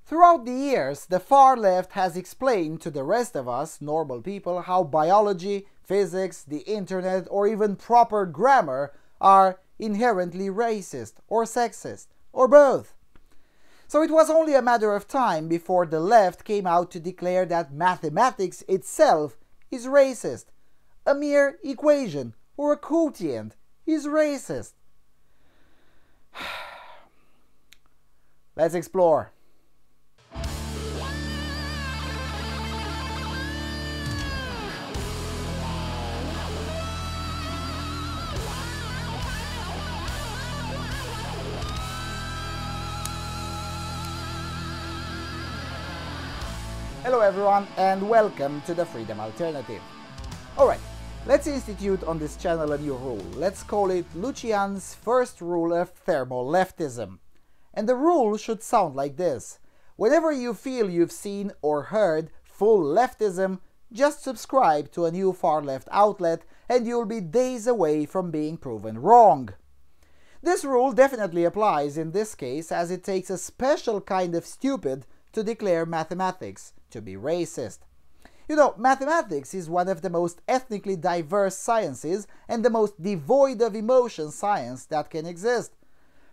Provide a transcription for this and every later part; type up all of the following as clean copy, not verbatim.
Throughout the years, the far left has explained to the rest of us, normal people, how biology, physics, the internet, or even proper grammar are inherently racist or sexist, or both. So it was only a matter of time before the left came out to declare that mathematics itself is racist. A mere equation or a quotient is racist. Let's explore. Hello everyone and welcome to the Freedom Alternative. Alright, let's institute on this channel a new rule. Let's call it Lucian's first rule of thermo-leftism. And the rule should sound like this. Whenever you feel you've seen or heard full leftism, just subscribe to a new far-left outlet and you'll be days away from being proven wrong. This rule definitely applies in this case, as it takes a special kind of stupid to declare mathematics to be racist. You know, mathematics is one of the most ethnically diverse sciences and the most devoid of emotion science that can exist.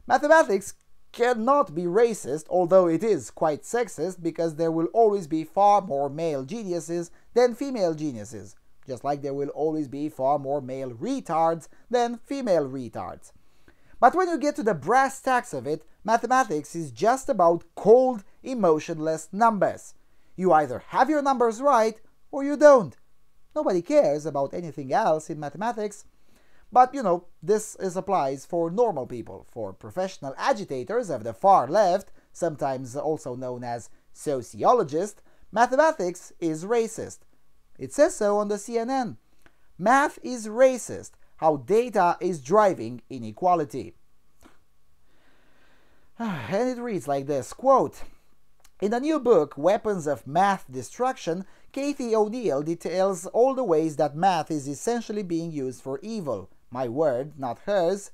Mathematics cannot be racist, although it is quite sexist, because there will always be far more male geniuses than female geniuses, just like there will always be far more male retards than female retards. But when you get to the brass tacks of it, mathematics is just about cold, emotionless numbers. You either have your numbers right or you don't. Nobody cares about anything else in mathematics. But you know, this applies for normal people. For professional agitators of the far left, sometimes also known as sociologists, mathematics is racist. It says so on the CNN. Math is racist. How data is driving inequality. And it reads like this, quote, "In the new book, Weapons of Math Destruction, Cathy O'Neil details all the ways that math is essentially being used for evil. My word, not hers.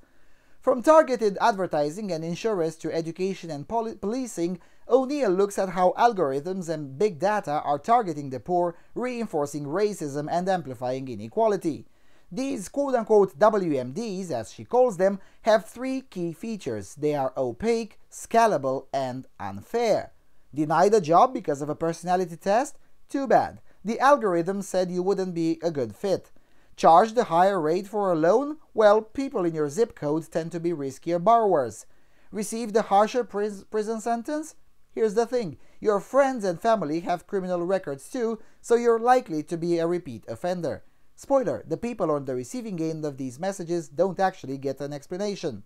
From targeted advertising and insurance to education and policing, O'Neil looks at how algorithms and big data are targeting the poor, reinforcing racism and amplifying inequality. These quote-unquote WMDs, as she calls them, have three key features. They are opaque, scalable, and unfair. Denied a job because of a personality test? Too bad. The algorithm said you wouldn't be a good fit. Charged a higher rate for a loan? Well, people in your zip code tend to be riskier borrowers. Received a harsher prison sentence? Here's the thing. Your friends and family have criminal records too, so you're likely to be a repeat offender. Spoiler, the people on the receiving end of these messages don't actually get an explanation.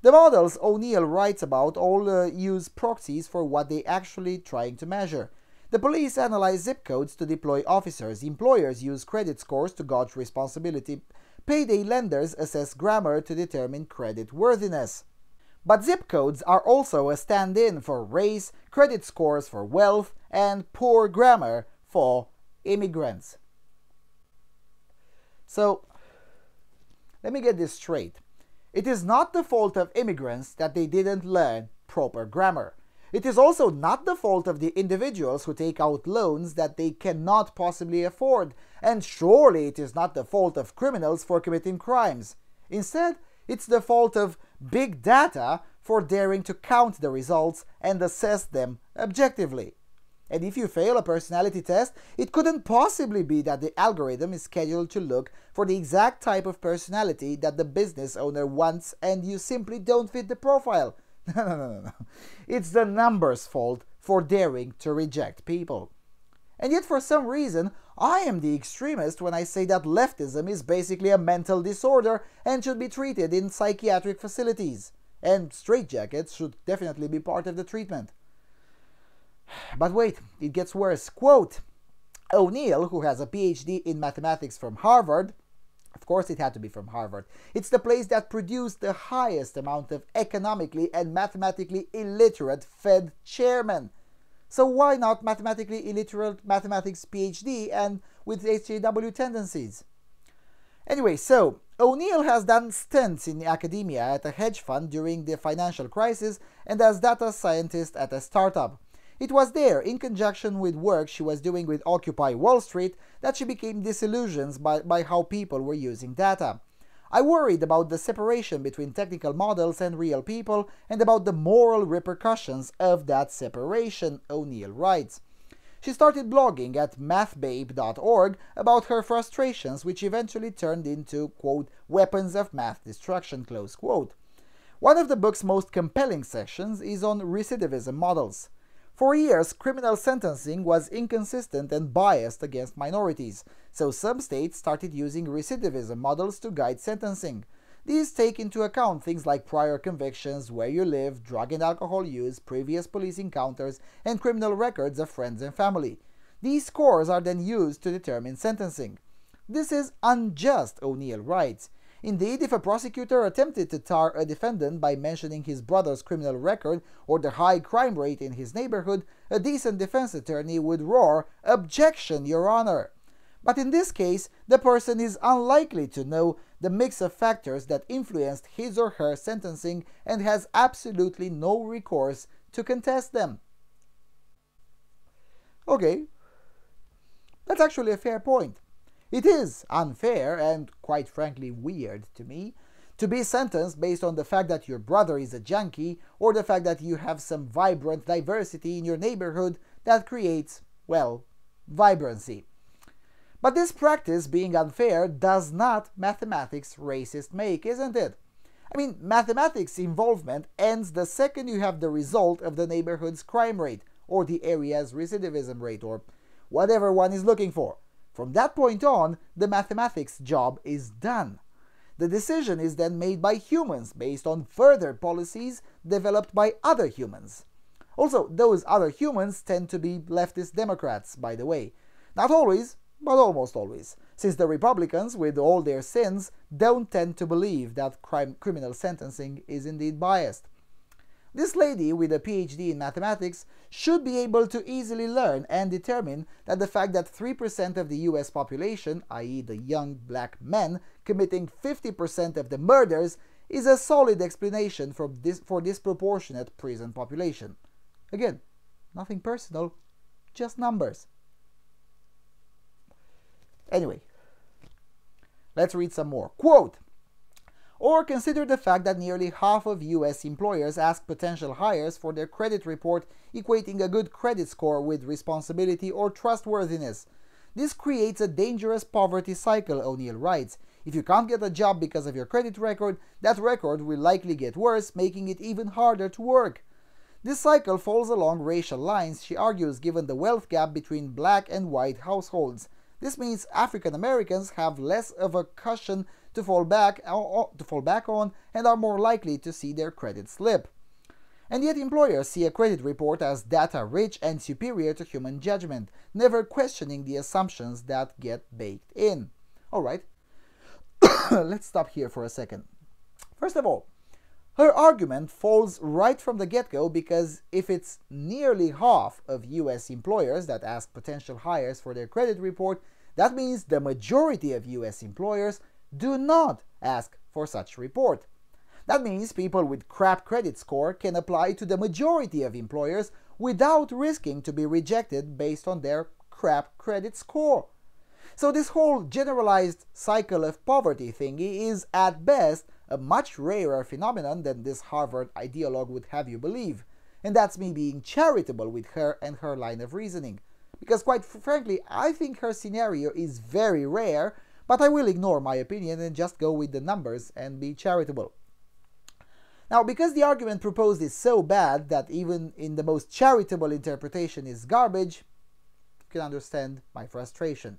The models O'Neil writes about all use proxies for what they actually trying to measure. The police analyze zip codes to deploy officers, employers use credit scores to gauge responsibility, payday lenders assess grammar to determine credit worthiness. But zip codes are also a stand-in for race, credit scores for wealth, and poor grammar for immigrants. So, let me get this straight. It is not the fault of immigrants that they didn't learn proper grammar. It is also not the fault of the individuals who take out loans that they cannot possibly afford. And surely it is not the fault of criminals for committing crimes. Instead, it's the fault of big data for daring to count the results and assess them objectively. And if you fail a personality test, it couldn't possibly be that the algorithm is scheduled to look for the exact type of personality that the business owner wants and you simply don't fit the profile. No. It's the numbers' fault for daring to reject people. And yet for some reason, I am the extremist when I say that leftism is basically a mental disorder and should be treated in psychiatric facilities. And straitjackets should definitely be part of the treatment. But wait, it gets worse. Quote, O'Neil, who has a PhD in mathematics from Harvard, of course it had to be from Harvard, it's the place that produced the highest amount of economically and mathematically illiterate Fed chairmen. So why not mathematically illiterate mathematics PhD and with HAW tendencies? Anyway, so O'Neil has done stints in academia at a hedge fund during the financial crisis and as data scientist at a startup. It was there, in conjunction with work she was doing with Occupy Wall Street, that she became disillusioned by how people were using data. I worried about the separation between technical models and real people and about the moral repercussions of that separation, O'Neill writes. She started blogging at mathbabe.org about her frustrations, which eventually turned into, quote, weapons of math destruction, close quote. One of the book's most compelling sections is on recidivism models. For years, criminal sentencing was inconsistent and biased against minorities, so some states started using recidivism models to guide sentencing. These take into account things like prior convictions, where you live, drug and alcohol use, previous police encounters, and criminal records of friends and family. These scores are then used to determine sentencing. This is unjust, O'Neill writes. Indeed, if a prosecutor attempted to tar a defendant by mentioning his brother's criminal record or the high crime rate in his neighborhood, a decent defense attorney would roar, "Objection, Your Honor!" But in this case, the person is unlikely to know the mix of factors that influenced his or her sentencing and has absolutely no recourse to contest them. Okay, that's actually a fair point. It is unfair and, quite frankly, weird to me to be sentenced based on the fact that your brother is a junkie or the fact that you have some vibrant diversity in your neighborhood that creates, well, vibrancy. But this practice being unfair does not mathematics racist make, isn't it? I mean, mathematics involvement ends the second you have the result of the neighborhood's crime rate or the area's recidivism rate or whatever one is looking for. From that point on, the mathematics job is done. The decision is then made by humans based on further policies developed by other humans. Also, those other humans tend to be leftist Democrats, by the way. Not always, but almost always, since the Republicans, with all their sins, don't tend to believe that criminal sentencing is indeed biased. This lady with a PhD in mathematics should be able to easily learn and determine that the fact that 3% of the US population, i.e. the young black men, committing 50% of the murders is a solid explanation for disproportionate prison population. Again, nothing personal, just numbers. Anyway, let's read some more. Quote, or consider the fact that nearly half of US employers ask potential hires for their credit report, equating a good credit score with responsibility or trustworthiness. This creates a dangerous poverty cycle, O'Neill writes. If you can't get a job because of your credit record, that record will likely get worse, making it even harder to work. This cycle falls along racial lines, she argues, given the wealth gap between black and white households. This means African Americans have less of a cushion to fall back on and are more likely to see their credit slip. And yet employers see a credit report as data-rich and superior to human judgment, never questioning the assumptions that get baked in. Alright, let's stop here for a second. First of all, her argument falls right from the get-go because if it's nearly half of US employers that ask potential hires for their credit report, that means the majority of US employers do not ask for such report. That means people with crap credit score can apply to the majority of employers without risking to be rejected based on their crap credit score. So this whole generalized cycle of poverty thingy is at best a much rarer phenomenon than this Harvard ideologue would have you believe. And that's me being charitable with her and her line of reasoning. Because quite frankly, I think her scenario is very rare, but I will ignore my opinion and just go with the numbers and be charitable. Now, because the argument proposed is so bad that even in the most charitable interpretation is garbage, you can understand my frustration.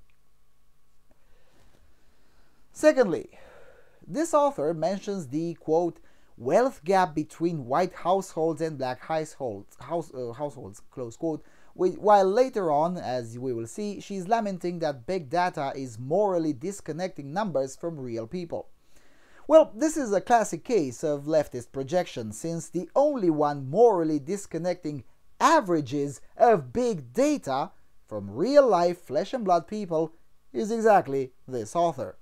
Secondly, this author mentions the, quote, wealth gap between white households and black households, close quote, while later on, as we will see, she's lamenting that big data is morally disconnecting numbers from real people. Well, this is a classic case of leftist projection, since the only one morally disconnecting averages of big data from real-life flesh and blood people is exactly this author.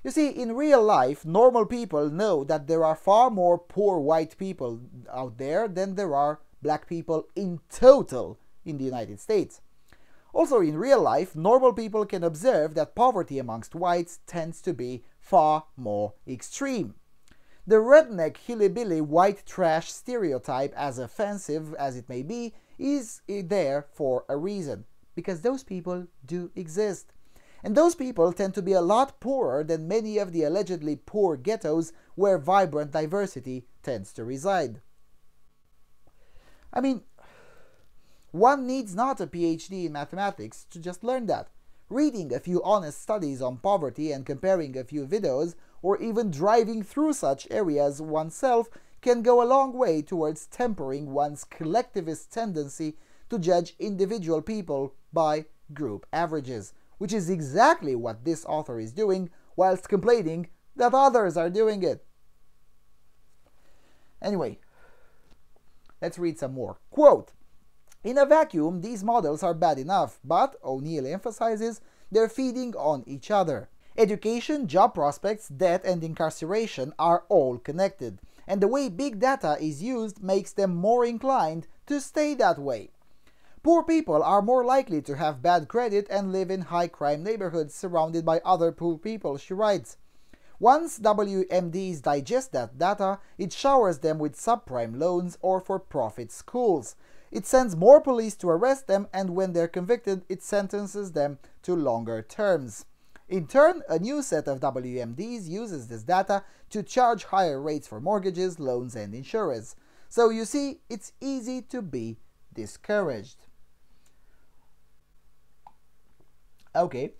You see, in real life, normal people know that there are far more poor white people out there than there are black people in total in the United States. Also, in real life, normal people can observe that poverty amongst whites tends to be far more extreme. The redneck hillbilly white trash stereotype, as offensive as it may be, is there for a reason, because those people do exist. And those people tend to be a lot poorer than many of the allegedly poor ghettos where vibrant diversity tends to reside. I mean, one needs not a PhD in mathematics to just learn that. Reading a few honest studies on poverty and comparing a few videos, or even driving through such areas oneself, can go a long way towards tempering one's collectivist tendency to judge individual people by group averages, which is exactly what this author is doing, whilst complaining that others are doing it. Anyway, let's read some more. Quote, "In a vacuum, these models are bad enough, but, O'Neill emphasizes, they're feeding on each other. Education, job prospects, debt, and incarceration are all connected, and the way big data is used makes them more inclined to stay that way. Poor people are more likely to have bad credit and live in high-crime neighborhoods surrounded by other poor people," she writes. "Once WMDs digest that data, it showers them with subprime loans or for-profit schools. It sends more police to arrest them, and when they're convicted, it sentences them to longer terms. In turn, a new set of WMDs uses this data to charge higher rates for mortgages, loans, and insurance. So you see, it's easy to be discouraged." Okay.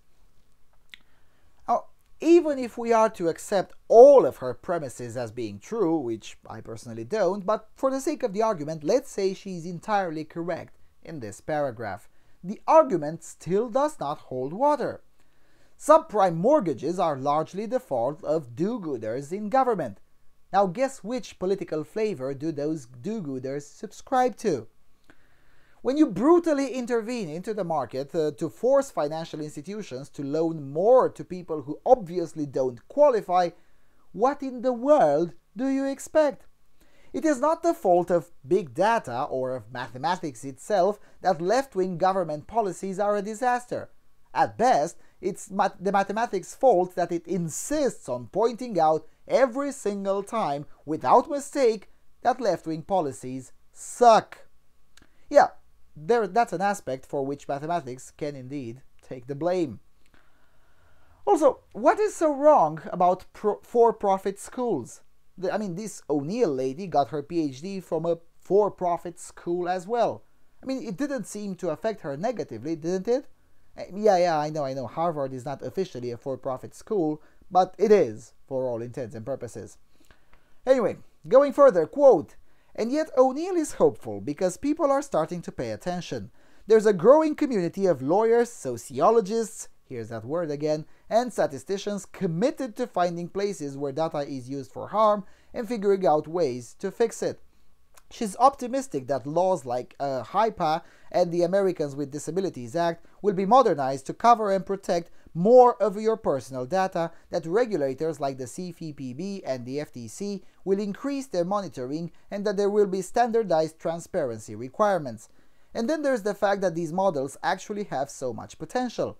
Now, even if we are to accept all of her premises as being true, which I personally don't, but for the sake of the argument, let's say she's entirely correct in this paragraph, the argument still does not hold water. Subprime mortgages are largely the fault of do-gooders in government. Now guess which political flavor do those do-gooders subscribe to? When you brutally intervene into the market to force financial institutions to loan more to people who obviously don't qualify, what in the world do you expect? It is not the fault of big data or of mathematics itself that left-wing government policies are a disaster. At best, it's the mathematics' fault that it insists on pointing out every single time, without mistake, that left-wing policies suck. Yeah, that's an aspect for which mathematics can indeed take the blame. Also, what is so wrong about for-profit schools? I mean, this O'Neill lady got her PhD from a for-profit school as well. I mean, it didn't seem to affect her negatively, didn't it? Yeah, I know. Harvard is not officially a for-profit school, but it is, for all intents and purposes. Anyway, going further, quote, "And yet O'Neill is hopeful because people are starting to pay attention. There's a growing community of lawyers, sociologists," here's that word again, "and statisticians committed to finding places where data is used for harm and figuring out ways to fix it." She's optimistic that laws like HIPAA and the Americans with Disabilities Act will be modernized to cover and protect more of your personal data, that regulators like the CFPB and the FTC will increase their monitoring, and that there will be standardized transparency requirements. And then there's the fact that these models actually have so much potential.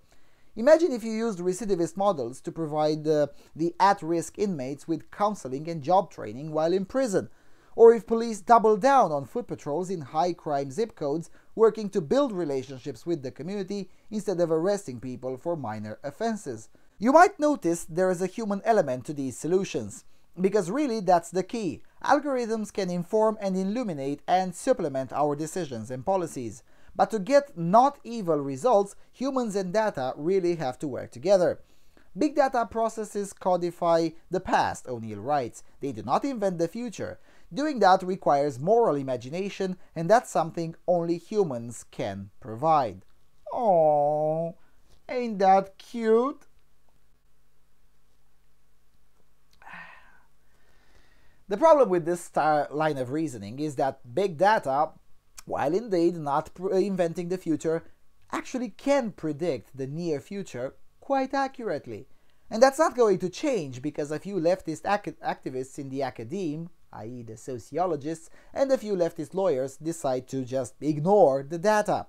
Imagine if you used recidivist models to provide the at-risk inmates with counseling and job training while in prison, or if police double down on foot patrols in high-crime zip codes, working to build relationships with the community instead of arresting people for minor offenses. You might notice there is a human element to these solutions, because really that's the key. Algorithms can inform and illuminate and supplement our decisions and policies. But to get not evil results, humans and data really have to work together. Big data processes codify the past, O'Neill writes. They do not invent the future. Doing that requires moral imagination, and that's something only humans can provide. Aww, ain't that cute? The problem with this line of reasoning is that big data, while indeed not inventing the future, actually can predict the near future quite accurately. And that's not going to change because a few leftist activists in the academe, i.e. the sociologists, and a few leftist lawyers decide to just ignore the data.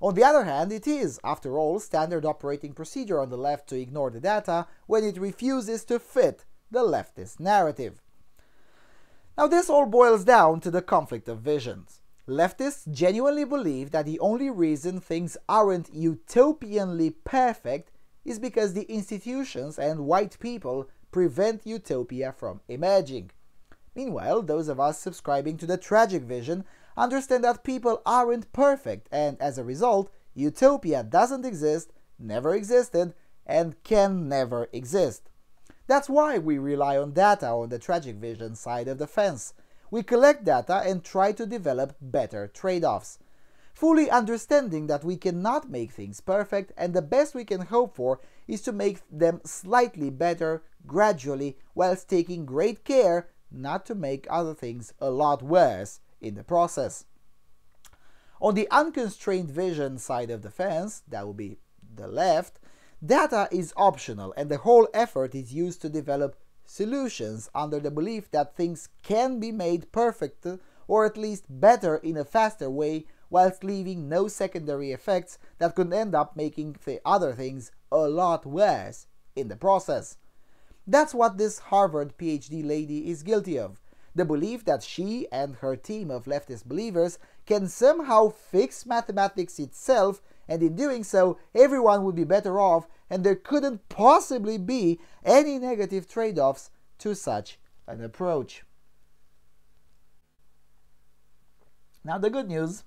On the other hand, it is, after all, standard operating procedure on the left to ignore the data when it refuses to fit the leftist narrative. Now this all boils down to the conflict of visions. Leftists genuinely believe that the only reason things aren't utopianly perfect is because the institutions and white people prevent utopia from emerging. Meanwhile, those of us subscribing to the tragic vision understand that people aren't perfect, and as a result, utopia doesn't exist, never existed, and can never exist. That's why we rely on data on the tragic vision side of the fence. We collect data and try to develop better trade-offs, fully understanding that we cannot make things perfect, and the best we can hope for is to make them slightly better gradually, whilst taking great care not to make other things a lot worse in the process. On the unconstrained vision side of the fence, that would be the left, data is optional, and the whole effort is used to develop solutions under the belief that things can be made perfect, or at least better in a faster way, whilst leaving no secondary effects that could end up making the other things a lot worse in the process. That's what this Harvard PhD lady is guilty of. The belief that she and her team of leftist believers can somehow fix mathematics itself, and in doing so, everyone would be better off, and there couldn't possibly be any negative trade-offs to such an approach. Now, the good news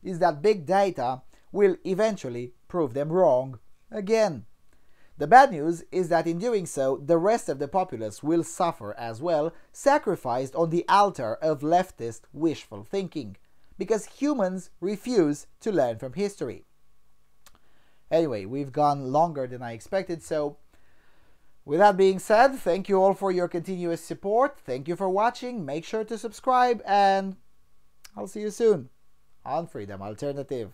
is that big data will eventually prove them wrong again. The bad news is that in doing so, the rest of the populace will suffer as well, sacrificed on the altar of leftist wishful thinking, because humans refuse to learn from history. Anyway, we've gone longer than I expected, so with that being said, thank you all for your continuous support. Thank you for watching. Make sure to subscribe, and I'll see you soon on Freedom Alternative.